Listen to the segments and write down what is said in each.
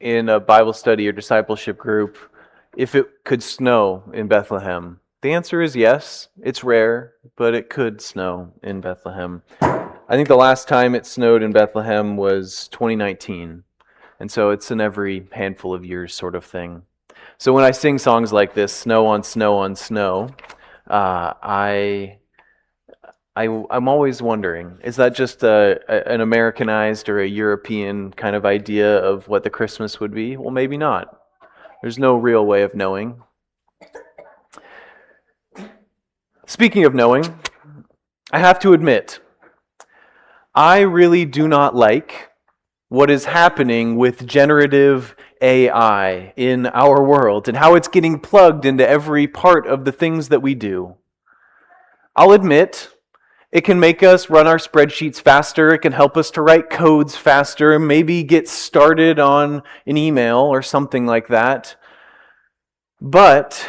In a Bible study or discipleship group, if it could snow in Bethlehem. The answer is yes. It's rare, but it could snow in Bethlehem. I think the last time it snowed in Bethlehem was 2019. And so it's an every handful of years sort of thing. So when I sing songs like this, snow on snow on snow, I'm always wondering, is that just an Americanized or a European kind of idea of what the Christmas would be? Well, maybe not. There's no real way of knowing. Speaking of knowing, I have to admit, I really do not like what is happening with generative AI in our world and how it's getting plugged into every part of the things that we do. I'll admit, it can make us run our spreadsheets faster, it can help us to write codes faster, maybe get started on an email or something like that. But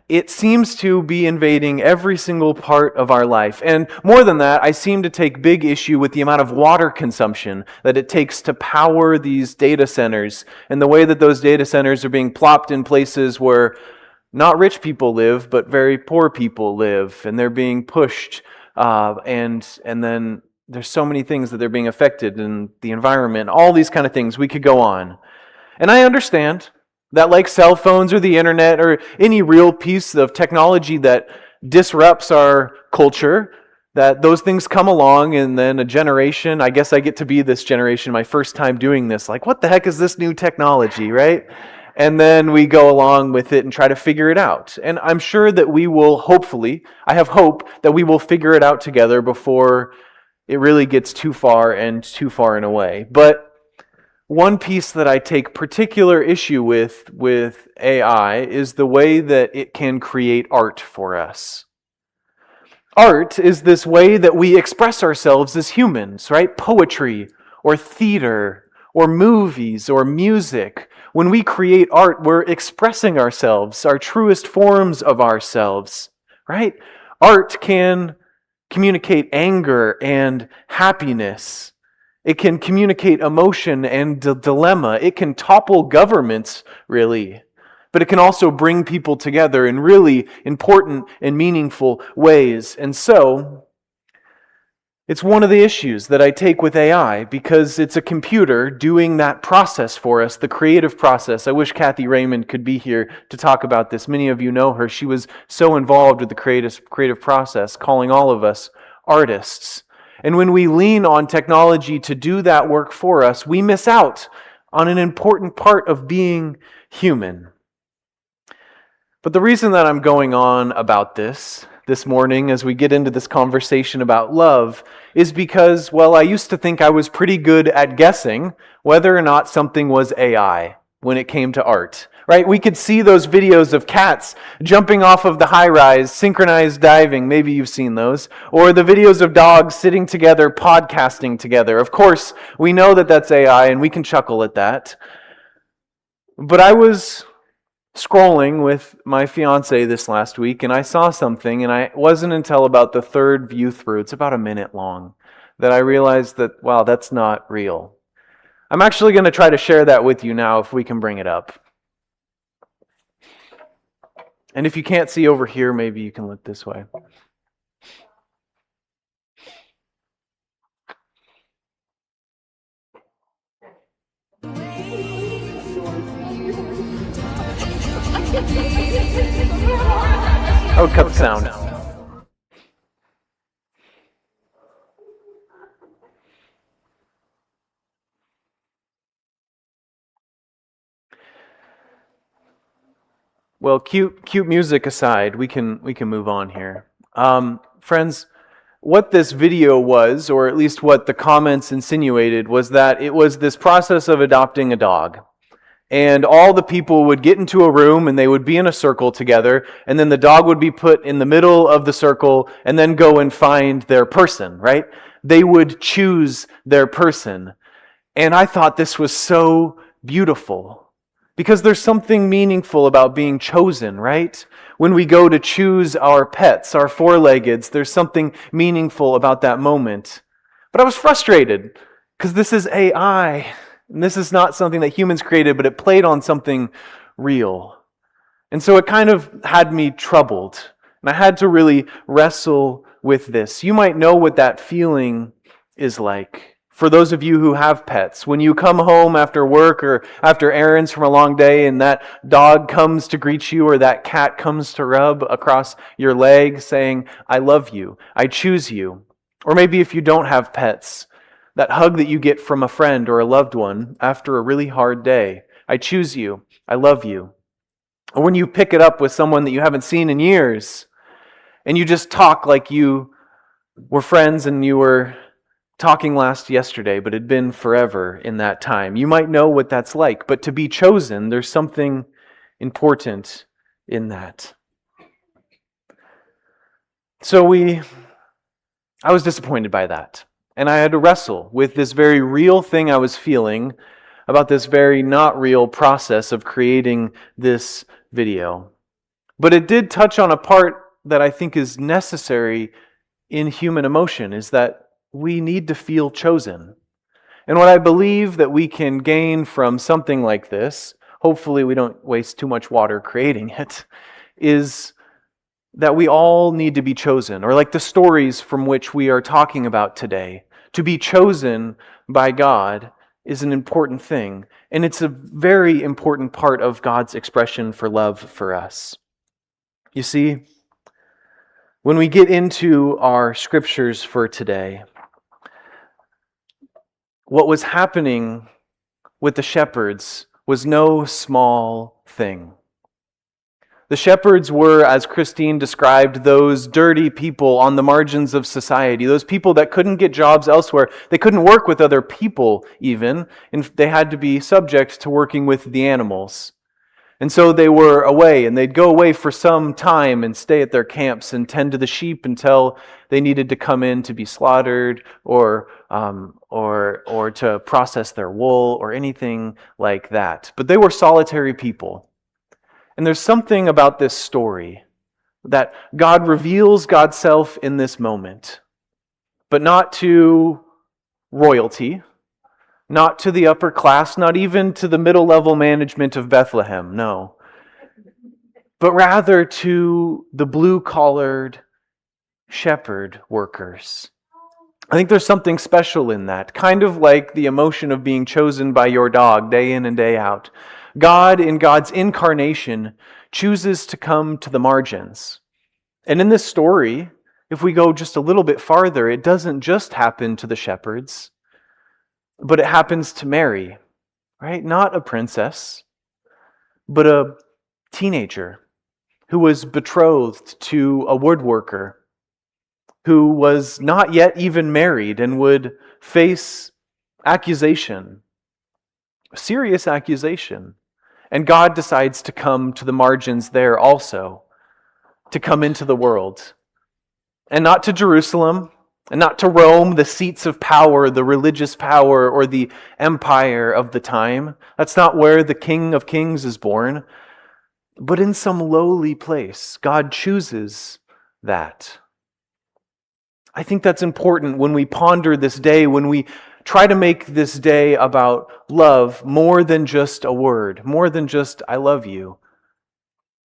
it seems to be invading every single part of our life. And more than that, I seem to take big issue with the amount of water consumption that it takes to power these data centers, and the way that those data centers are being plopped in places where not rich people live, but very poor people live, and they're being pushed. And then there's so many things that they're being affected in the environment, all these kind of things. We could go on. And I understand that, like cell phones or the internet or any real piece of technology that disrupts our culture, that those things come along, and then a generation, I guess I get to be this generation, my first time doing this, like, what the heck is this new technology, right? And then we go along with it and try to figure it out. And I'm sure that we will, hopefully, I have hope that we will figure it out together before it really gets too far and away. But one piece that I take particular issue with AI is the way that it can create art for us. Art is this way that we express ourselves as humans, right? Poetry or theater or movies or music. When we create art, we're expressing ourselves, our truest forms of ourselves, right? Art can communicate anger and happiness. It can communicate emotion and dilemma. It can topple governments, really. But it can also bring people together in really important and meaningful ways. And so, it's one of the issues that I take with AI, because it's a computer doing that process for us, the creative process. I wish Kathy Raymond could be here to talk about this. Many of you know her. She was so involved with the creative process, calling all of us artists. And when we lean on technology to do that work for us, we miss out on an important part of being human. But the reason that I'm going on about this morning as we get into this conversation about love is because, well, I used to think I was pretty good at guessing whether or not something was AI when it came to art. Right? We could see those videos of cats jumping off of the high-rise, synchronized diving. Maybe you've seen those. Or the videos of dogs sitting together, podcasting together. Of course, we know that that's AI, and we can chuckle at that. But I was scrolling with my fiance this last week, and I saw something, and it wasn't until about the third view through, it's about a minute long, that I realized that, wow, that's not real. I'm actually going to try to share that with you now if we can bring it up. And if you can't see over here, maybe you can look this way. I would cut the sound. Well, cute music aside, we can move on here. Friends, what this video was, or at least what the comments insinuated, was that it was this process of adopting a dog. And all the people would get into a room and they would be in a circle together, and then the dog would be put in the middle of the circle and then go and find their person, right? They would choose their person. And I thought this was so beautiful. Because there's something meaningful about being chosen, right? When we go to choose our pets, our four-leggeds, there's something meaningful about that moment. But I was frustrated Because this is AI, and this is not something that humans created, but it played on something real. And so it kind of had me troubled, and I had to really wrestle with this. You might know what that feeling is like. For those of you who have pets, when you come home after work or after errands from a long day and that dog comes to greet you or that cat comes to rub across your leg saying, I love you, I choose you. Or maybe if you don't have pets, that hug that you get from a friend or a loved one after a really hard day. I choose you, I love you. Or when you pick it up with someone that you haven't seen in years and you just talk like you were friends and you were talking last yesterday, but had been forever in that time. You might know what that's like, but to be chosen, there's something important in that. So I was disappointed by that. And I had to wrestle with this very real thing I was feeling about this very not real process of creating this video. But it did touch on a part that I think is necessary in human emotion, is that we need to feel chosen. And what I believe that we can gain from something like this, hopefully we don't waste too much water creating it, is that we all need to be chosen, or like the stories from which we are talking about today. To be chosen by God is an important thing, and it's a very important part of God's expression for love for us. You see, when we get into our scriptures for today, what was happening with the shepherds was no small thing. The shepherds were, as Christine described, those dirty people on the margins of society, those people that couldn't get jobs elsewhere. They couldn't work with other people even, and they had to be subject to working with the animals. And so they were away, and they'd go away for some time and stay at their camps and tend to the sheep until they needed to come in to be slaughtered or to process their wool or anything like that. But they were solitary people. And there's something about this story that God reveals God's self in this moment, but not to royalty, not to the upper class, not even to the middle level management of Bethlehem, no. But rather to the blue-collared shepherd workers. I think there's something special in that, kind of like the emotion of being chosen by your dog day in and day out. God, in God's incarnation, chooses to come to the margins. And in this story, if we go just a little bit farther, it doesn't just happen to the shepherds, but it happens to Mary, right? Not a princess, but a teenager who was betrothed to a woodworker who was not yet even married and would face accusation, serious accusation. And God decides to come to the margins there also, to come into the world. And not to Jerusalem, and not to Rome, the seats of power, the religious power, or the empire of the time. That's not where the King of Kings is born. But in some lowly place, God chooses that. I think that's important when we ponder this day, when we try to make this day about love more than just a word, more than just, I love you,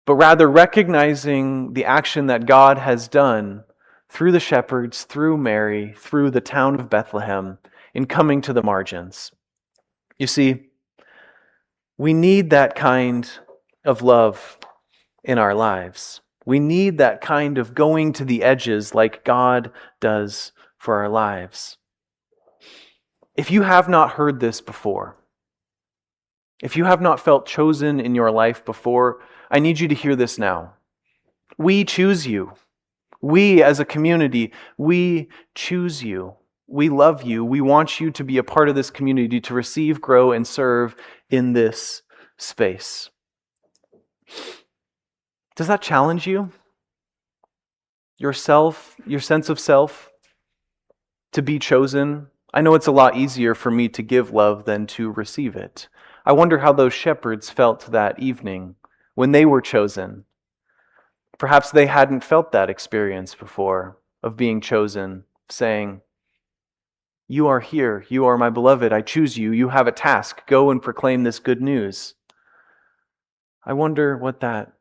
but rather recognizing the action that God has done through the shepherds, through Mary, through the town of Bethlehem, in coming to the margins. You see, we need that kind of love in our lives. We need that kind of going to the edges like God does for our lives. If you have not heard this before, if you have not felt chosen in your life before, I need you to hear this now. We choose you. We as a community, we choose you. We love you. We want you to be a part of this community, to receive, grow, and serve in this space. Does that challenge you? Yourself, your sense of self, to be chosen? I know it's a lot easier for me to give love than to receive it. I wonder how those shepherds felt that evening when they were chosen. Perhaps they hadn't felt that experience before of being chosen, saying, You are here. You are my beloved. I choose you. You have a task. Go and proclaim this good news. I wonder what that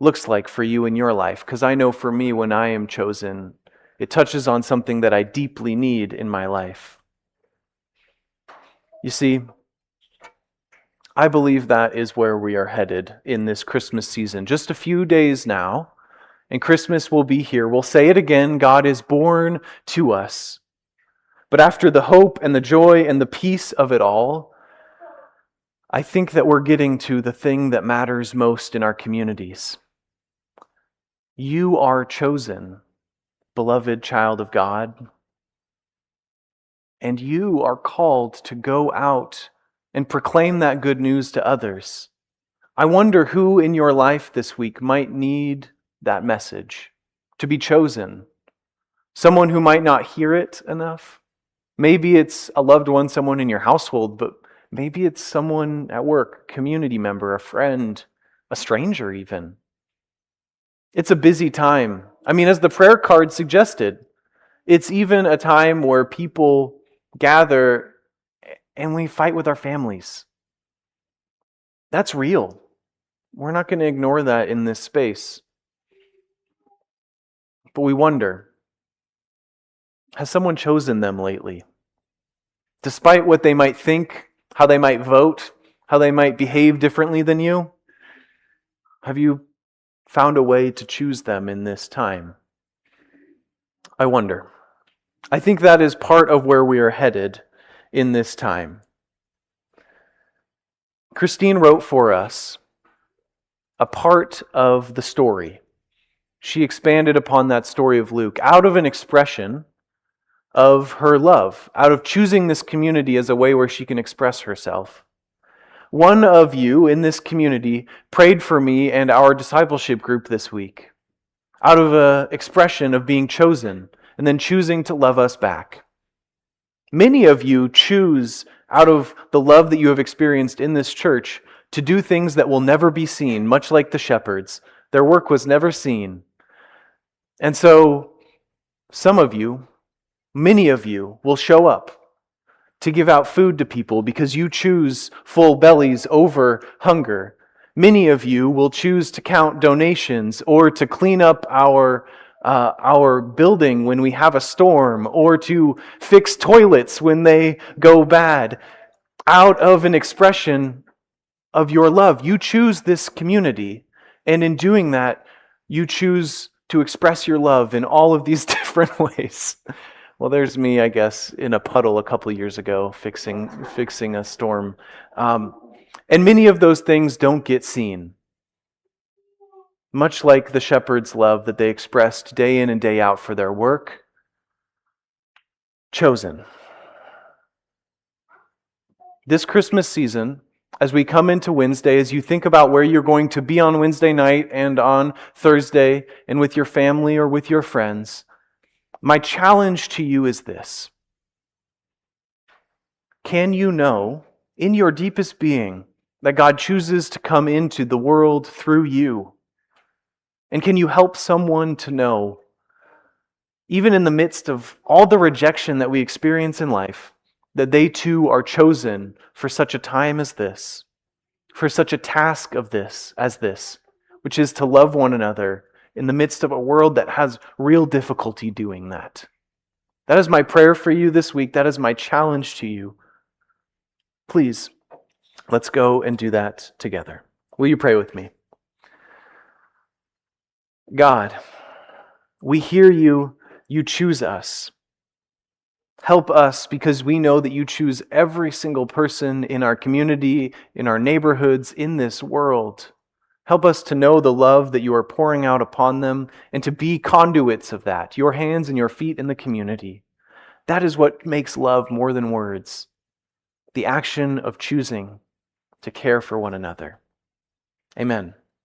looks like for you in your life, because I know for me, when I am chosen, it touches on something that I deeply need in my life. You see, I believe that is where we are headed in this Christmas season. Just a few days now, and Christmas will be here. We'll say it again, God is born to us. But after the hope and the joy and the peace of it all, I think that we're getting to the thing that matters most in our communities. You are chosen, beloved child of God, and you are called to go out and proclaim that good news to others. I wonder who in your life this week might need that message, to be chosen. Someone who might not hear it enough. Maybe it's a loved one, someone in your household, but maybe it's someone at work, a community member, a friend, a stranger even. It's a busy time. I mean, as the prayer card suggested, it's even a time where people gather and we fight with our families. That's real. We're not going to ignore that in this space. But we wonder, has someone chosen them lately? Despite what they might think, how they might vote, how they might behave differently than you, have you found a way to choose them in this time? I wonder. I think that is part of where we are headed in this time. Christine wrote for us a part of the story. She expanded upon that story of Luke out of an expression of her love, out of choosing this community as a way where she can express herself. One of you in this community prayed for me and our discipleship group this week, out of an expression of being chosen and then choosing to love us back. Many of you choose, out of the love that you have experienced in this church, to do things that will never be seen, much like the shepherds. Their work was never seen. And so, some of you, many of you, will show up to give out food to people because you choose full bellies over hunger. Many of you will choose to count donations or to clean up our building when we have a storm, or to fix toilets when they go bad, out of an expression of your love. You choose this community, and in doing that, you choose to express your love in all of these different ways. Well, there's me, I guess, in a puddle a couple of years ago, fixing a storm. And many of those things don't get seen. Much like the shepherds' love that they expressed day in and day out for their work. Chosen. This Christmas season, as we come into Wednesday, as you think about where you're going to be on Wednesday night and on Thursday, and with your family or with your friends, my challenge to you is this. Can you know, in your deepest being, that God chooses to come into the world through you? And can you help someone to know, even in the midst of all the rejection that we experience in life, that they too are chosen for such a time as this, for such a task of this, which is to love one another in the midst of a world that has real difficulty doing that? That is my prayer for you this week. That is my challenge to you. Please, let's go and do that together. Will you pray with me? God, we hear you. You choose us. Help us, because we know that you choose every single person in our community, in our neighborhoods, in this world. Help us to know the love that you are pouring out upon them and to be conduits of that, your hands and your feet in the community. That is what makes love more than words, the action of choosing to care for one another. Amen.